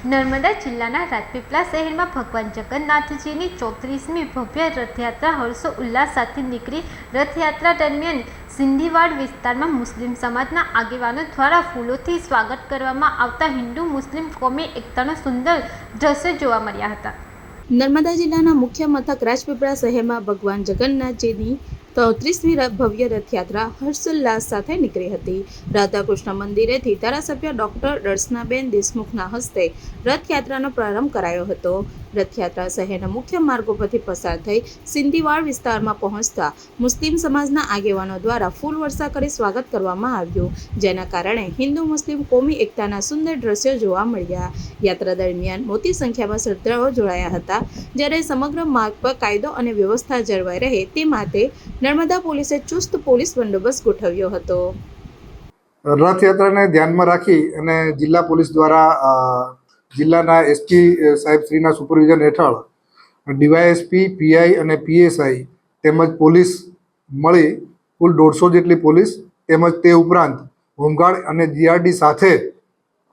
નર્મદા જિલ્લાના રાજપીપળા શહેરમાં ભગવાન જગન્નાથજીની 34મી ભવ્ય રથયાત્રા હર્ષો ઉલ્લાસ સાથે નીકળી. રથયાત્રા દરમિયાન સિંધીવાડ વિસ્તારમાં મુસ્લિમ સમાજના આગેવાનો દ્વારા ફૂલોથી સ્વાગત કરવામાં આવતા હિન્દુ મુસ્લિમ કોમી એકતાનો સુંદર દ્રશ્ય જોવા મળ્યા હતા. નર્મદા જિલ્લાના મુખ્ય મથક રાજપીપળા શહેરમાં ભગવાન જગન્નાથજીની 34મી ભવ્ય રથયાત્રા હર્ષોલ્લાસ સાથે નીકળી હતી. રાધાકૃષ્ણ મંદિરેથી ધારાસભ્ય ડોક્ટર દર્શનાબેન દેશમુખના હસ્તે રથયાત્રાનો પ્રારંભ કરાયો હતો. રથયાત્રા શહેરના મુખ્ય માર્ગો પરથી પસાર થઈ સિંધીવાડ વિસ્તારમાં પહોંચતા મુસ્લિમ સમાજના આગેવાનો દ્વારા ફૂલવર્ષા કરી સ્વાગત કરવામાં આવ્યું, જેના કારણે હિન્દુ મુસ્લિમ કોમી એકતાના સુંદર દ્રશ્યો જોવા મળ્યા. યાત્રા દરમિયાન મોટી સંખ્યામાં શ્રદ્ધાળુઓ જોડાયા હતા, જ્યારે સમગ્ર માર્ગ પર કાયદો અને વ્યવસ્થા જળવાઈ રહે તે માટે નર્મદા પોલીસે ચુસ્ત પોલીસ બંદોબસ્ત ગોઠવ્યો હતો. રથયાત્રાને ધ્યાનમાં રાખી અને જિલ્લા પોલીસ દ્વારા જિલ્લાના એસપી સાહેબ શ્રીના સુપરવિઝન હેઠળ ડીવાયએસપી, પીઆઈ અને પીએસઆઈ તેમજ પોલીસ મળી કુલ 150 જેટલી પોલીસ તેમજ તે ઉપરાંત હોમગાર્ડ અને જીઆરડી સાથે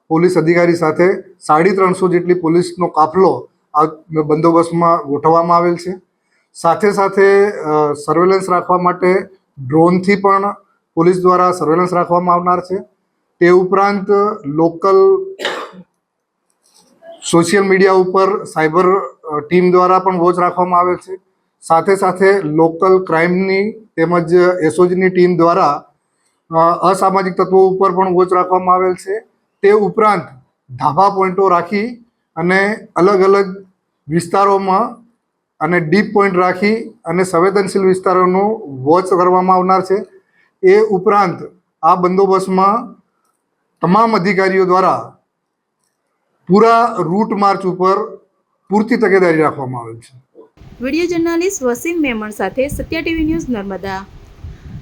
પોલીસ અધિકારી સાથે 350 જેટલી પોલીસનો કાફલો આ બંદોબસ્તમાં ગોઠવવામાં આવેલ છે. સાથે સાથે સર્વેલન્સ રાખવા માટે ડ્રોનથી પણ પોલીસ દ્વારા સર્વેલન્સ રાખવામાં આવનાર છે. તે ઉપરાંત લોકલ સોશિયલ મીડિયા ઉપર સાયબર ટીમ દ્વારા પણ વોચ રાખવામાં આવેલ છે. સાથે સાથે લોકલ ક્રાઇમની તેમજ એસઓજીની ટીમ દ્વારા અસામાજિક તત્વો ઉપર પણ વોચ રાખવામાં આવેલ છે. તે ઉપરાંત ધાબા પોઈન્ટો રાખી અને અલગ અલગ વિસ્તારોમાં અને ડીપ પોઈન્ટ રાખી અને સંવેદનશીલ વિસ્તારોનું વોચ કરવામાં આવનાર છે. એ ઉપરાંત આ બંદોબસ્તમાં તમામ અધિકારીઓ દ્વારા પૂરા રૂટ માર્ચ ઉપર પૂરતી તકેદારી રાખવામાં આવેલ છે. વિડીયો જર્નાલિસ્ટ વસીમ મેમણ સાથે સત્યા ટીવી ન્યૂઝ નર્મદા.